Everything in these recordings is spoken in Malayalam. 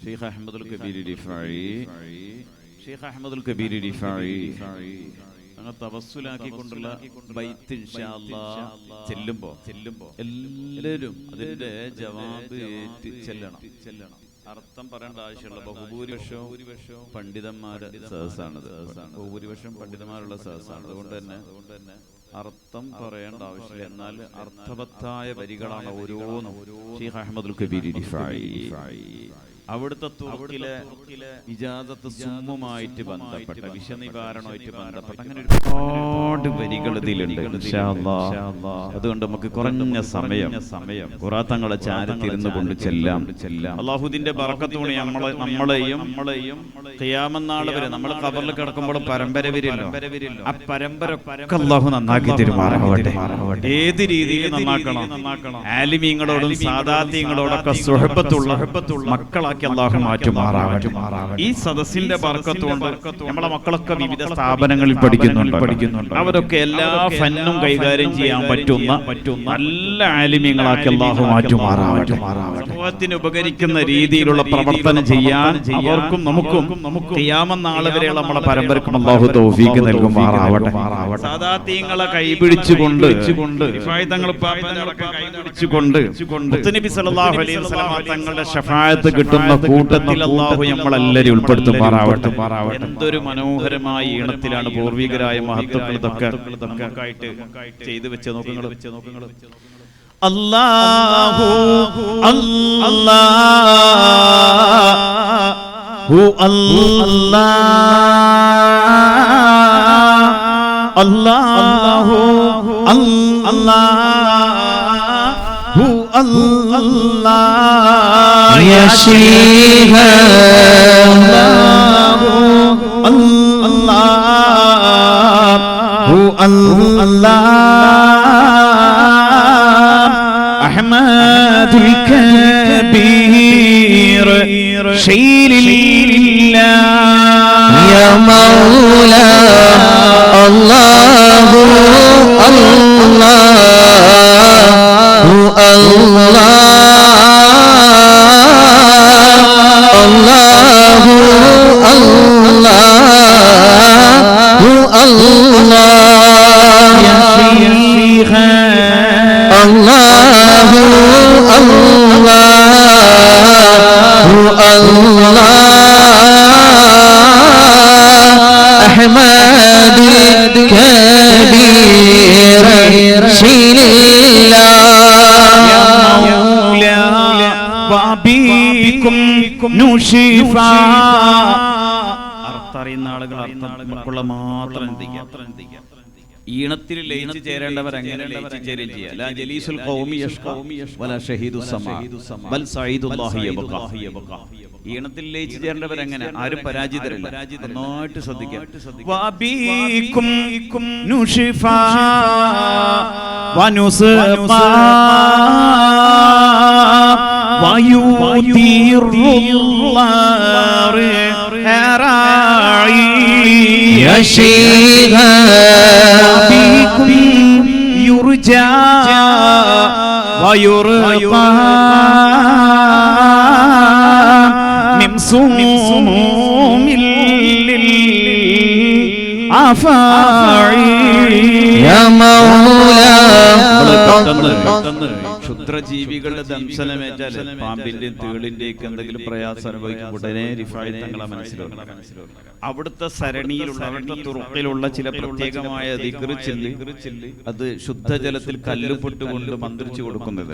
ഷെയ്ഖ് അഹ്മദുൽ കബീർ റിഫായി അങ്ങനെ തവസ്സുലാക്കിക്കൊണ്ടുള്ള ബൈത്ത് ഇൻഷാ അല്ലാഹ് ചെല്ലുമ്പോ എല്ലാവരും അതിന്റെ ജവാബ് ചെല്ലണം. അർത്ഥം പറയേണ്ട ആവശ്യമുള്ള ബഹുഭൂരിപക്ഷവും പണ്ഡിതന്മാരുടെ സദസ്സാണത്. ബഹുഭൂരിപക്ഷം പണ്ഡിതന്മാരുള്ള സദസ്സാണ്. അതുകൊണ്ട് തന്നെ അർത്ഥം പറയേണ്ട ആവശ്യമില്ല. എന്നാൽ അർത്ഥവത്തായ വരികളാണ് ഓരോന്നും. ഷെയ്ഖ് അഹ്മദുൽ കബീർ റിഫായി അവിടുത്തെ തുർക്കിലെ ഇജാസത്ത് സുമ്മുമായിട്ട് ബന്ധപ്പെട്ട വിഷനിവാരണമായിട്ട് ബന്ധപ്പെട്ട അങ്ങനെ ഒരുപാട് വരികൾ ഇതിലുണ്ട്. അതുകൊണ്ട് നമുക്ക് കുറഞ്ഞ സമയം ഖുറാത്തങ്ങളെ ചാരത്തിരുന്നു കൊണ്ട് ചെല്ലാം. അല്ലാഹുവിന്റെ ബറക്കത്തോടെ നമ്മളെയും ഖിയാമത്ത് വരെ നമ്മൾ ഖബറിൽ കിടക്കുമ്പോൾ പരമ്പര വരില്ലോ. ആ പരമ്പര അല്ലാഹു നന്നാക്കി തരുമാറാവട്ടെ. ഏത് രീതിയിൽ നന്നാക്കണം? ആലിമീങ്ങളോടും സാദാത്യങ്ങളോടൊക്കെ സുഹബത്തുള്ള മക്കളാക്കി അല്ലാഹു മാറ്റുമാറാവട്ടെ. ഈ സദസ്സിന്റെ ബർക്കത്തുകൊണ്ട് നമ്മളെ മക്കളൊക്കെ വിവിധ സ്ഥാപനങ്ങളിൽ പഠിക്കുന്നുണ്ട്. അവരൊക്കെ എല്ലാ ഫന്നും കൈകാര്യം ചെയ്യാൻ പറ്റുന്ന നല്ല ആലിമീങ്ങളാക്കി അല്ലാഹു മാറ്റുമാറാവട്ടെ. സമൂഹത്തിന് ഉപകരിക്കുന്ന രീതിയിലുള്ള പ്രവർത്തനം ചെയ്യാൻ അവർക്കും നമുക്കും ഖിയാമത്ത് നാൾ വരെയുള്ള നമ്മളെ പരമ്പരക്കും അല്ലാഹു തൗഫീഖ് നൽകുമാറാവട്ടെ. സാദാത്യങ്ങളെ കൈപിടിച്ചുകൊണ്ട് തങ്ങൾ കൈപിടിച്ചുകൊണ്ട് മുത്തുനബി സല്ലല്ലാഹു അലൈഹി വസല്ലം തങ്ങളുടെ ശഫാഅത്ത് കിട്ടുന്ന കൂട്ടത്തിൽ അല്ലാഹു നമ്മളെല്ലാവരും ഉൾപ്പെടുത്തുമാറാവട്ടെ. എന്തൊരു മനോഹരമായ ഈണത്തിലാണ് പൂർവികരായ മഹത്തുക്കൾ ഇതൊക്കെ ചെയ്തു വെച്ച നോക്കുങ്ങൾ. അല്ലാഹു അല്ലാഹു അല്ലാഹു അല്ലാഹു അല്ലാഹു യാ ശൈഖ അല്ലാഹു അല്ലാഹു അഹ്മദുൽ കബീർ ശൈലില്ലാഹ് യാ മൗലാ അല്ലാഹു അല്ലാഹു അല്ലാഹു അല്ലാഹു അല്ലാഹു യാ ശൈഖ അല്ലാഹു അല്ലാഹു അഹ്മദുൽ കബീർ ശൈലില്ലാഹ് യാ മൗലാ വബികും നുശിഫാ. അർത്ഥറിയുന്ന ആളുകൾ അർത്ഥമുള്ള മാത്രം എന്തിക്കുക. ഈണത്തിൽ ലയിച്ചു ചേരേണ്ടവർ അങ്ങനെ ലയിച്ചു ചേരുകയും ചെയ്യുക. ലാ ജലീസുൽ ഖൗമി യഷ്ഖാ വലാ ഷഹീദുസ് സമാ ബൽ സഈദുല്ലാഹി യബ്ഖാ. ഈണത്തിൽ ലയിച്ചു ചേരേണ്ടവർ അങ്ങനെ ആരും പരാജിതരല്ല. നന്നായിട്ട് ശ്രദ്ധിക്കുക. വബീകും നുശിഫാ വനുസ്ഖാ വയുതിറുല്ലാഹ് ഹറായി യാ ശൈഖ ബികും യുർജാ വയുർഖാ മിംസുമിൽ അഫാഇ യാ മൗലാ. ക്ഷുദ്രജീവികളുടെ ദംശനമേറ്റാൽ പാമ്പിന്റെയും തേളിന്റെയും എന്തെങ്കിലും പ്രയാസം അനുഭവിക്കും ഉടനെ റിഫായി തങ്ങളെ മനസ്സിലാക്കണം. അവിടുത്തെ സരണിയിലുള്ള അവിടുത്തെ തുറക്കിലുള്ള ചില പ്രത്യേകമായ ദിക്ർ ചൊല്ലി അത് ശുദ്ധജലത്തിൽ കല്ലുപൊട്ടുകൊണ്ട് മന്ത്രിച്ചു കൊടുക്കുന്നത്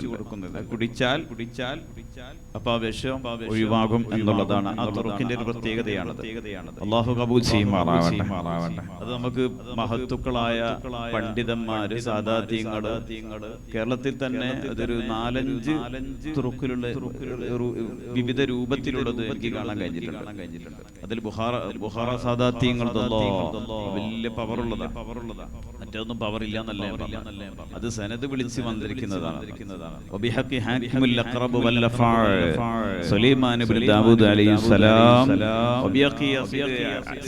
കുടിച്ചാൽ അപ്പൊ ആ വിഷം ഒഴിവാകും എന്നുള്ളതാണ് ആ തുറക്കിന്റെ ഒരു പ്രത്യേകതയാണത്. അല്ലാഹു കബൂൽ ചെയ്യുമാറാവട്ടെ. അത് നമുക്ക് മഹത്തുക്കളായ പണ്ഡിതന്മാര് സാദാത്യങ്ങള് കേരളത്തിൽ തന്നെ അതൊരു 4-5 തുറക്കിലുള്ള വിവിധ രൂപത്തിലുള്ളത് എനിക്ക് കാണാൻ കഴിഞ്ഞിട്ടുണ്ട്. അതിൽ ബുഹാറ സാദാത്യങ്ങൾ വലിയ പവറുള്ളതാണ്. മറ്റൊന്നും പവർ ഇല്ല എന്നല്ലേ അത് സനദ് വിളിച്ച് വന്നിരിക്കുന്നതാണ്. വബിഹഖി ഹാകിമുൽ അഖറബ് വൽ ലഫാഅ സുലൈമാൻ ഇബ്നു ദാവൂദ് അലൈഹിസ്സലാം വബിഹഖി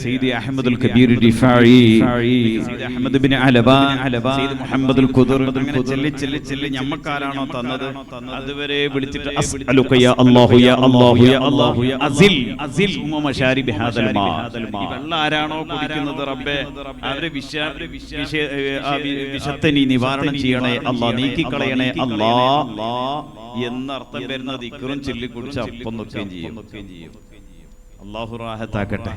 സയ്യിദി അഹ്മദുൽ കബീർ റിഫാഇ സയ്യിദ് അഹ്മദ് ഇബ്നു അലബ സയ്യിദ് മുഹമ്മദുൽ ഖുദർ ചെല്ലി ഞമ്മക്കാരാണോ തന്നത് അതുവരെ വിളിച്ചിട്ട് അസ്അലുക യാ അല്ലാഹു യാ അല്ലാഹു യാ അല്ലാഹു യാ അസിൽ മശാരിബി ഹാദൽ മാ ഈ വെള്ളം ആരാണോ കുടിക്കുന്നത് റബ്ബേ അവരെ വിഷത്തെ നീ നിവാരണം ചെയ്യണേ അല്ലാഹ്, നീക്കിക്കളയണേ അല്ലാഹ് എന്നർത്ഥം വരുന്ന ദിക്റും ചൊല്ലി കുടിച്ച് അപ്പം നോക്കുകയും ചെയ്യും. അല്ലാഹു റാഹത്താക്കട്ടെ.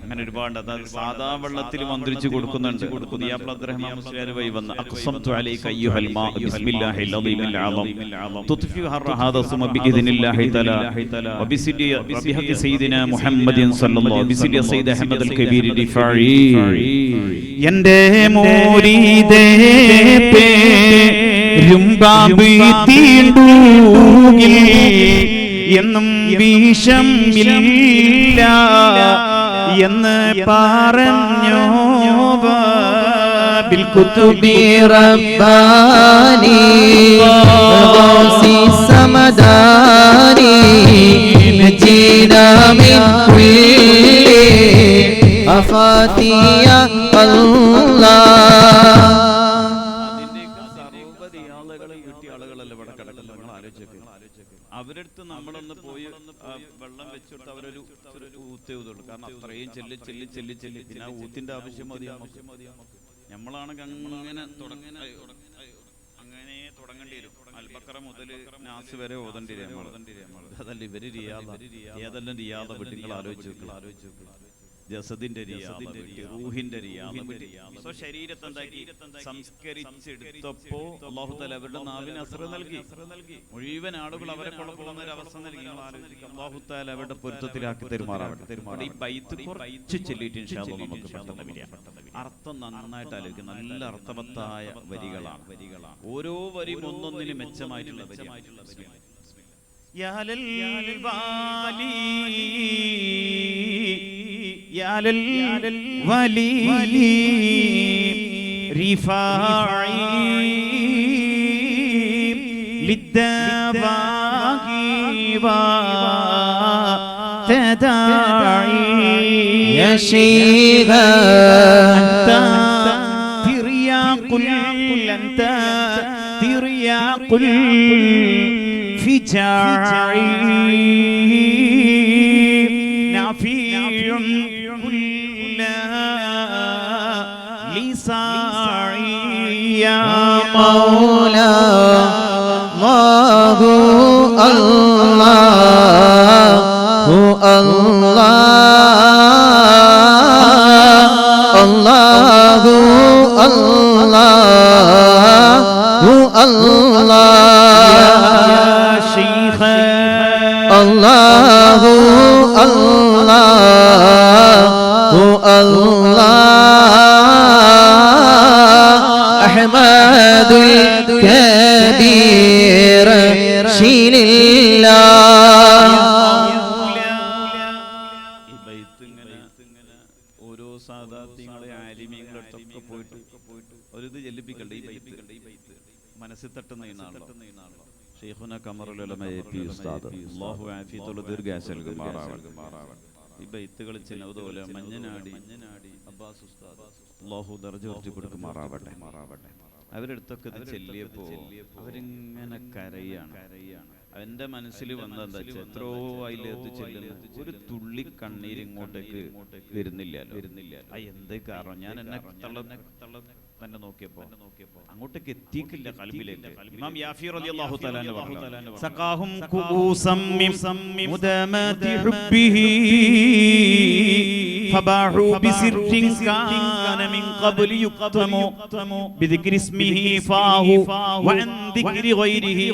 അങ്ങനെ ഒരുപാട് അതായത് സാധാ വെള്ളത്തിൽ മന്ത്രിച്ചു കൊടുക്കുന്നുണ്ട്. പുതിയാപ്ല അബ്ദുറഹ്മാൻ മുസ്ലിയാർ വഴി വന്ന അഖ്സംതു അലൈക അയ്യുഹൽ മാ ബിസ്മില്ലാഹിൽ അളീമിൽ അളം തുത്ഫിഉ ഹർഹാദ സുമ ബിഇദ്നില്ലാഹി തആല വബിസിദി റബിഹഖി സയ്യിദിനാ മുഹമ്മദിൻ സല്ലല്ലാഹു ബിസിദി സയ്യിദ് അഹ്മദുൽ കബീർ റിഫാഇ എന്റെ മുരീദേ പേരുംബാബി തീണ്ടൂകിൽ എന്നും വിഷം ഇല്ല എന്ന് പറഞ്ഞു ബിൽകുതുബി റബ്ബാനി ഗൗസി സമദാനി നജീനാ മിൻ കുല്ലി അഫാതിയ അല്ലാഹ്. അവരടുത്ത് നമ്മളൊന്ന് പോയി വെള്ളം വെച്ചിട്ട് അവരൊരു ഊത്തേതുള്ളൂ. കാരണം അത്രയും ചെല്ലി പിന്നെ ആ ഊത്തിന്റെ ആവശ്യം മതി. നമ്മളാണെങ്കിൽ അങ്ങനെ തുടങ്ങേണ്ടി വരും. അൽബക്കറ മുതൽ നാസ് വരെ ഓതേണ്ടി വരും. അതല്ല ഇവര് റിയാദ ഏതെല്ലാം റിയാദ വിട്ടുകൾ ആലോചിച്ചു ജസദിന്റെ റിയാദ, റൂഹിന്റെ റിയാദ, ശരീരത്തെ എന്താക്കി സംസ്കരിച്ചെടുത്തപ്പോ അല്ലാഹു തആല അവരുടെ നാവിന് അസ്ര നൽകി. മുഴുവൻ ആളുകൾ അവരെ പോകുന്ന ഒരു അവസ്ഥ നൽകി. അല്ലാഹു തആല അവരുടെ പൊരുത്തത്തിലാക്കി തെരുമാറാവട്ടെ. ഈ ബൈത്ത് കുറച്ച് ചൊല്ലിയിട്ട് ഇൻഷാ അല്ലാഹ് നമുക്ക് പെട്ടെന്ന് വരിക. അർത്ഥം നന്നായിട്ട് ആലോചിക്കും. നല്ല അർത്ഥവത്തായ വരികളാണ്. ഓരോ വരിയും ഒന്നൊന്നിനും മെച്ചമായിട്ടുള്ള വരിയാണ്. يا للوالي يا للولي رفاعي للدواء وتداعي يا شيخ أنت ترياق أنت ترياق فجاعي نافع كل لساعي يا مولا الله الله الله الله أحمد الكبير شيل الله. ഓരോ സാദാത്യങ്ങളെ ആലിമീങ്ങളൊക്കെ പോയിട്ട് ഒരിത് ജലിപ്പിക്കണ്ടേ. ഈ ബൈത്ത് മനസ്സിൽ തട്ടുന്ന ഷെയ്ഖുന ഖമറുൽ ഉലമ എപി ഉസ്താദ് അല്ലാഹു ആഫിയത്തുള്ള ദീർഘായുസ്സ് നൽകുമാറാവട്ടെ. ഈ ബൈത്തുകൾ ചിലതുപോലെ മഞ്ഞനാടി അബ്ബാസ് ഉസ്താദ് അല്ലാഹു ദർജ ഉയർത്തി കൊടുക്കുമാറാവട്ടെ. അവരെടുത്തൊക്കെ ഇത് ചെല്ലിയപ്പോൾ അവരിങ്ങനെ കരയാണ്. അവന്റെ മനസ്സിൽ വന്നതെന്താ വെച്ചാൽ എത്രയോ അതിലേക്ക് ചെല്ലുന്ന ഒരു തുള്ളി കണ്ണീര് ഇങ്ങോട്ടേക്ക് വരുന്നില്ല. എന്തേ കാരണം ഞാൻ എന്നെ തന്നെ നോക്കിയപ്പോ അങ്ങോട്ടേക്ക് എത്തിക്കില്ല ഖൽബിലേക്ക്. ഇമാം യാഫി റളിയല്ലാഹു തആല പറഞ്ഞു സഖാഹും ഖുഊസം മുദമതി ഹുബ്ബിഹി ഫബാഹു ബിസിർരിൻ കാന മിൻ ഖബ്ലി യുഖ്തമു ബിദിക്രി ഇസ്മിഹി ഫാഹു വഅൻ ദിക്രി ഗൈരിഹി.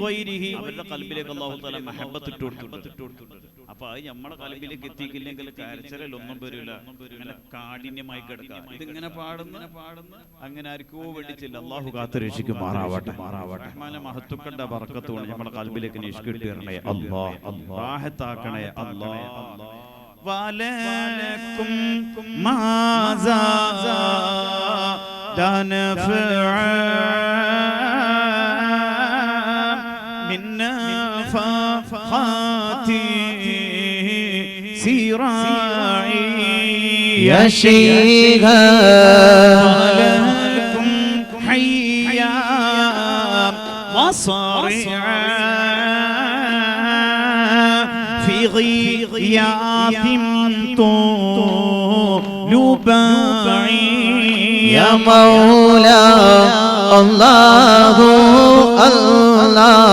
അവരുടെ ഖൽബിലേക്ക് അല്ലാഹു തആല മഹബ്ബത്ത് ഇട്ടു കൊടുത്തിട്ടുണ്ട്. അപ്പൊ അത് നമ്മുടെ ഖൽബിലേക്ക് എത്തിക്കില്ലെങ്കിൽ കരച്ചിലൊന്നും വരില്ല. ഇങ്ങനെ കാഠിന്യമായി കിടക്കാം. ഇതിങ്ങനെ പാടുന്ന അങ്ങനെ ആർക്കോ വേണ്ടിച്ചില്ല. അല്ലാഹു കാത്തു രക്ഷിക്കുമാറാവട്ടെ. റഹ്മാനെ മഹത്തുക്കളുടെ ബർക്കത്ത് കൊണ്ട് നമ്മുടെ ഖൽബിലേക്ക് നിഷ്കിട്ടേരണേ അല്ലാഹ്. റാഹത്താക്കണേ അല്ലാഹ്. വലക്കും മാസാ دنفعا من نفحات سراعي يا شيخا ولكم حيا وصرعا في غياث طول باعي يا مولا الله الله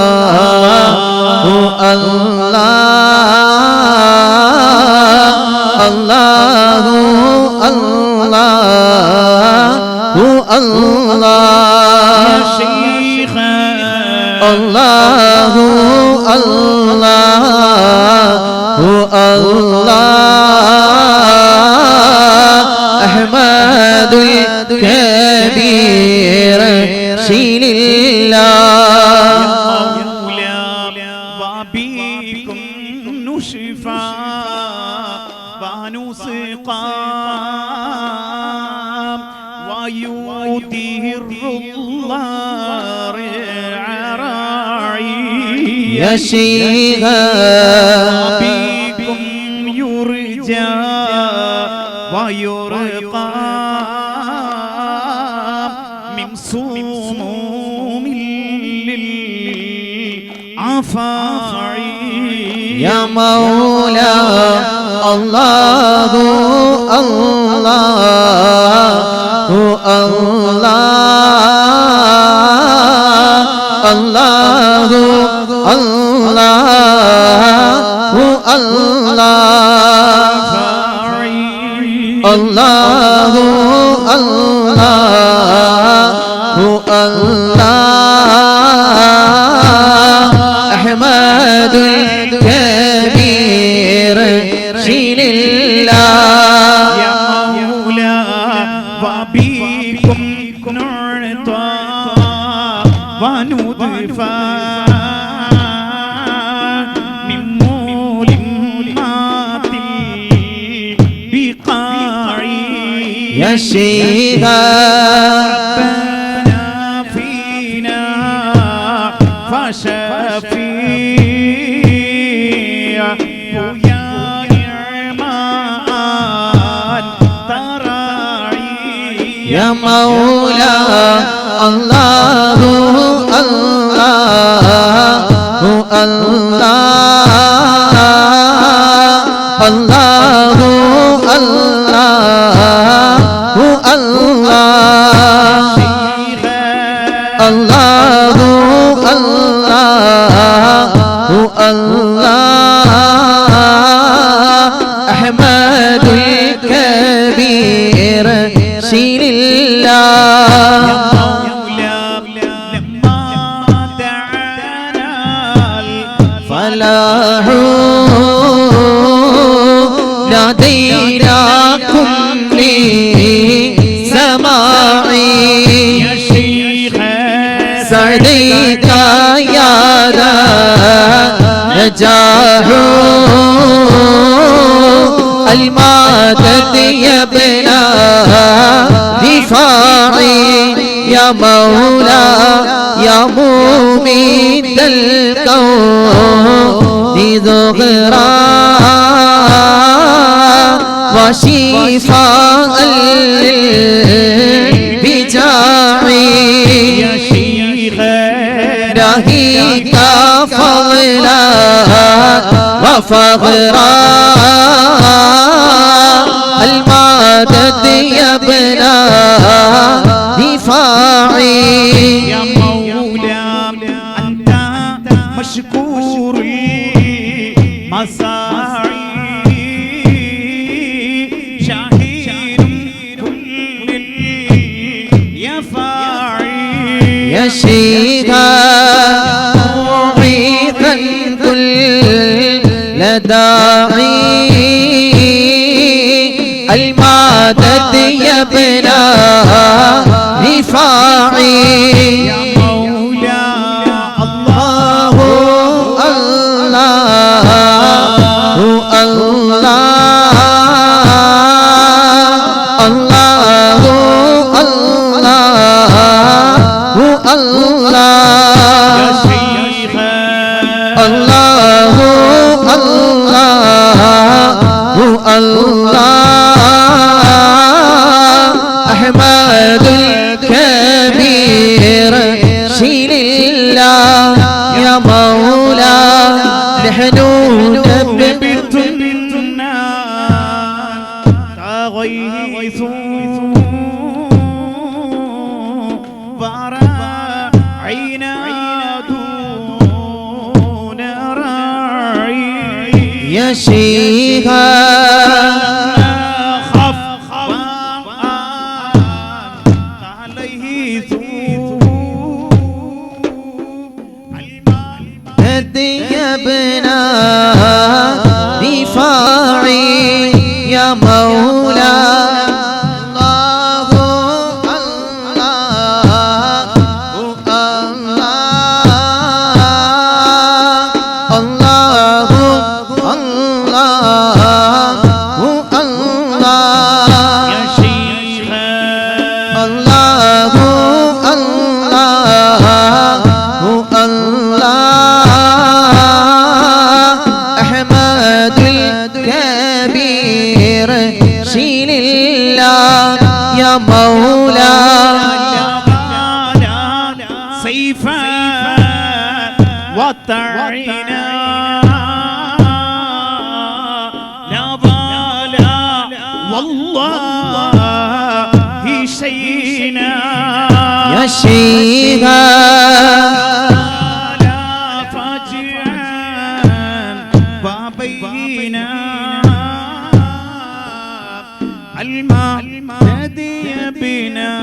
الله الله الله الله يا شيخ الله الله الله أحمد الكبير شيل الله وبكم نشفى ونسقى ويدير الله رعاعي يا شيخا وبكم يرجى ويرقى من سموم للعفاعي يا مولا الله الله الله الله الله الله الله أحمد الكبير شيل الله يا مولا وبكم نعطى وندفى من ملمات بقاعي يا شيخا ربنا فينا فشفي ويا نعمان تراعي يا مولا الله الله الله الله الله الله الله أحمد الكبير شيل الله لما دعانا فلاح ناديناكم لسماعي يا شيخ سعديك يا نجاح المادة يا ابن دفاعي يا مولا يا مميت الكون ذغرا وشفاء للبجاعي يا شيخ ناهيك فضلا وفخرا المادة يا ابن دفاعي يا مولا أنت مشكور المساعي شاهد كل يفاعي يا شيخا معيقا كل داعي المادة يا ابن رفاعي يا مولا الله الله الله الله الله غيث ورعينا دون رعي يا شيخا ابنا رفاعي يا مولا الله الله الله الله الله يا شيخ الله الله أحمد الكبير شيل الله يا مولا سيفا وطعنا لا بالا والله شينا يا شيخا الماء هدي بنا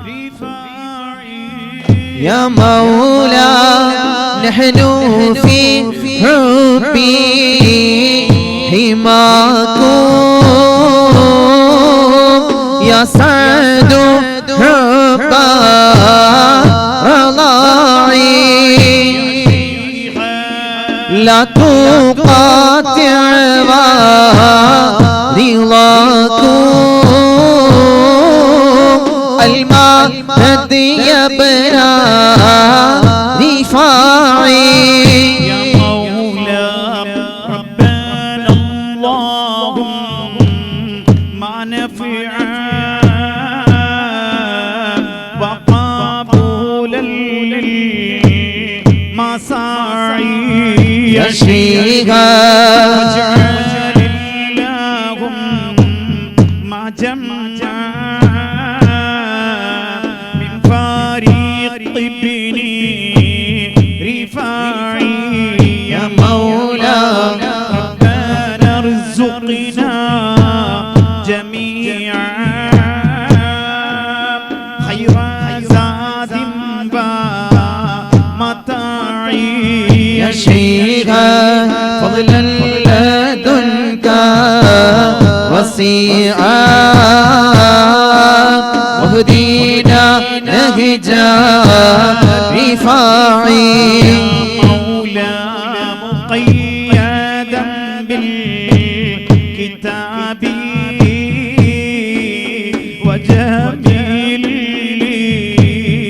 رفاعي يا مولا نحن في حبي حماكم يا سعد حبا رضاعي لا تقاطع رضاكم الماء هدي بنا رفاعي يا مولا ربنا اللهم ما نفعا وقبول المساعي يا شيخا من فريق ابني رفاعي يا مولا ربنا ارزقنا جميعا خير زاد ومتاعي يا شيخا فضلا لدنك وسيعا واهدينا نهجا رفاعي مولا مقيدا بالكتاب وجميل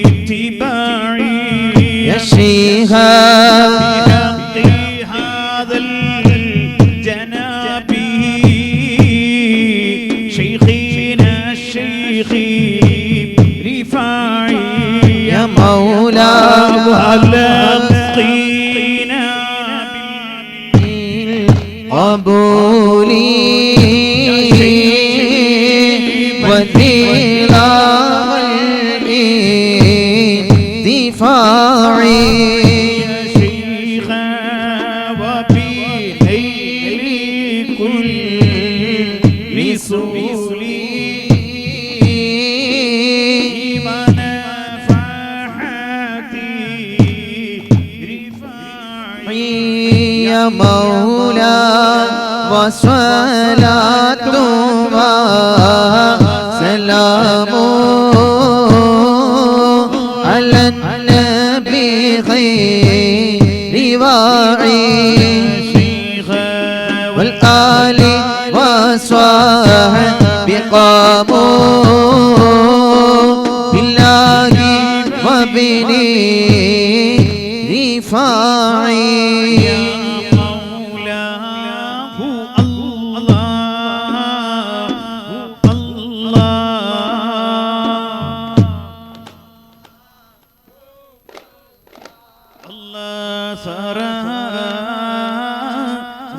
اتباعي يا شيخا بحق هذا الجناب شيخنا الشيخ رفاعي يا مولا ألقينا بالقبول والذلا والدفاعي يا شيخ وبنيل كل رسولي يا مولا وصلاة وسلام على النبي خير واعي والآل وصحبه قاموا بالله وبني رفاعي يا مولاه الله الله الله سرى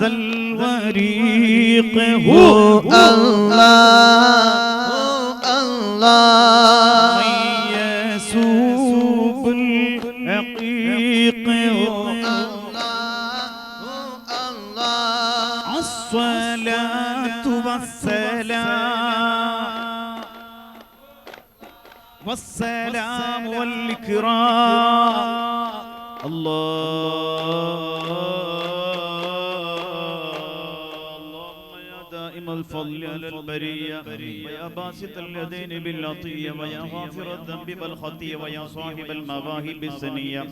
ذا الورد الرحيق هو الله الله من يسوب العقيق الصلاة والسلام والإكرام اللهم يا دائم الفضل على البرية ويا باسط اليدين بالعطية ويا غافر الذنب والخطية ويا صاحب المواهب السنية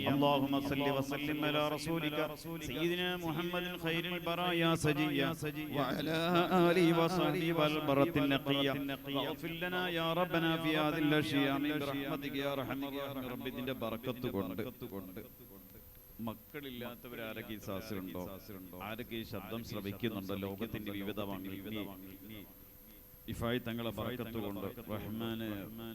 اللهم صل وسلم على رسولك سيدنا محمد خير البرايا سجيا وعلى آله وصحبه والبرة النقية واغفر لنا يا ربنا في هذه الأشياء برحمتك يا رحمة رب ഇതിന്റെ ബറക്കത്ത് കൊണ്ട് മക്കളില്ലാത്തവരാരൊക്കെ ഈ സാസിലുണ്ടോ ആരൊക്കെ ഈ ശബ്ദം ശ്രവിക്കുന്നുണ്ടോ ലോകത്തിന്റെ വിവിധ ഇഫായി തങ്ങളെ ബറക്കത്ത് കൊണ്ട് റഹ്മാന്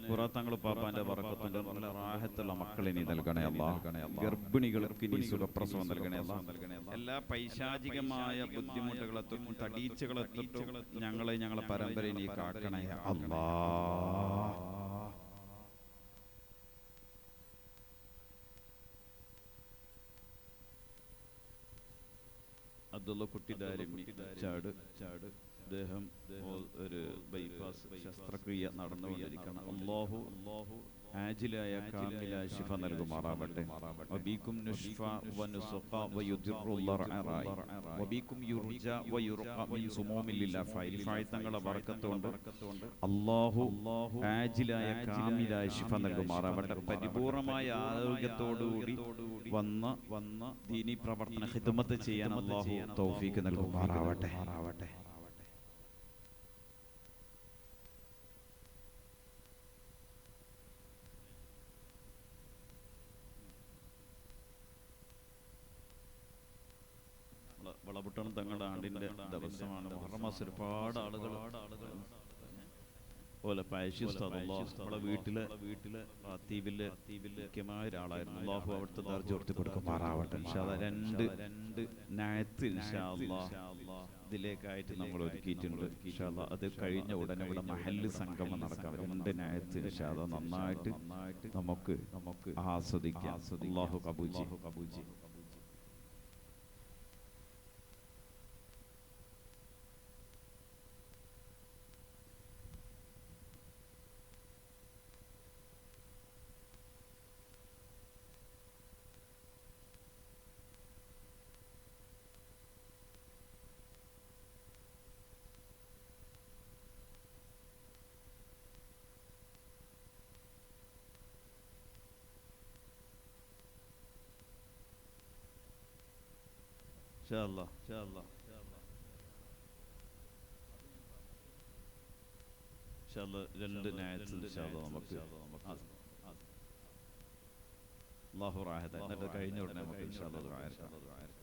ഖുറാ തങ്ങൾ പാപ്പാന്റെ ബറക്കത്ത് കൊണ്ട് നല്ല റാഹത്തുള്ള മക്കളെ നീ നൽകണേ അല്ലാഹ് ഗർഭിണികൾക്ക് നീ സുഖപ്രസവം നൽകണേ അല്ലാഹ് എല്ലാ പൈശാചികമായ ബുദ്ധിമുട്ടുകളെ തൊട്ടും തടീച്ചകളെ തൊട്ടും ഞങ്ങളെ പരമ്പരയെ നീ കാക്കണേ അല്ലാഹ് അബ്ദുള്ള കുട്ടി ദാരിമി ചാട് അദ്ദേഹം ഒരു ബൈപ്പാസ് ശസ്ത്രക്രിയ നടന്നുകൊണ്ടിരിക്കണം അല്ലാഹു ആജിലായ കാമിലായ ശിഫ നൽകുമാറാവട്ടെ വബീകും നുഷ്ഫ വനുസ്ഖ വയുദിറുൽ റഅറായി വബീകും യുർജ വയുർഖ മിൻ സുമൂമിൽ ലഫായി തങ്ങളെ ബറക്കത്ത് കൊണ്ട് അല്ലാഹു ആജിലായ കാമിലായ ശിഫ നൽകുമാറാവട്ടെ പരിപൂർണമായ ആരോഗ്യത്തോടുകൂടി വന്ന് ദീനി പ്രവർത്തന ഖിദ്മത്ത് ചെയ്യാൻ അല്ലാഹു തൗഫീഖ് നൽകുമാറാവട്ടെ വളപട്ടണം തങ്ങളുടെ ആണ്ടിന്റെ ദിവസമാണ് മുഹറം മാസം ഒരുപാട് ആളുകൾ പോലെ നമ്മുടെ വീട്ടിലെ മുഖ്യമായ ഒരാളായിരുന്നു അല്ലാഹു അവിടുത്തെ ദർജ ഉയർത്തി കൊടുക്കുമാറാവട്ടെ രണ്ട് നഅത്ത് ഇൻഷാ അല്ലാഹ് ഇതിലേക്കായിട്ട് നമ്മൾ ഒരുക്കിയിട്ടുണ്ട് ഇൻഷാ അല്ലാഹ് അത് കഴിഞ്ഞ ഉടനെ ഇവിടെ മഹല്ല് സംഗമം നടക്കാം രണ്ട് നഅത്ത് ഇൻഷാ അല്ലാഹ് നന്നായിട്ട് നമുക്ക് ആസ്വദിക്കാം അല്ലാഹു കബൂൽ രണ്ട് നഅത്ത് ഇൻഷാ അല്ലാഹ് നമുക്ക് അല്ലാഹു റാഹത്ത് എന്നിട്ട് കഴിഞ്ഞ ഉടനെ നമുക്ക് ഇൻഷാ അല്ലാഹ് ദുആ ഇറക്കാം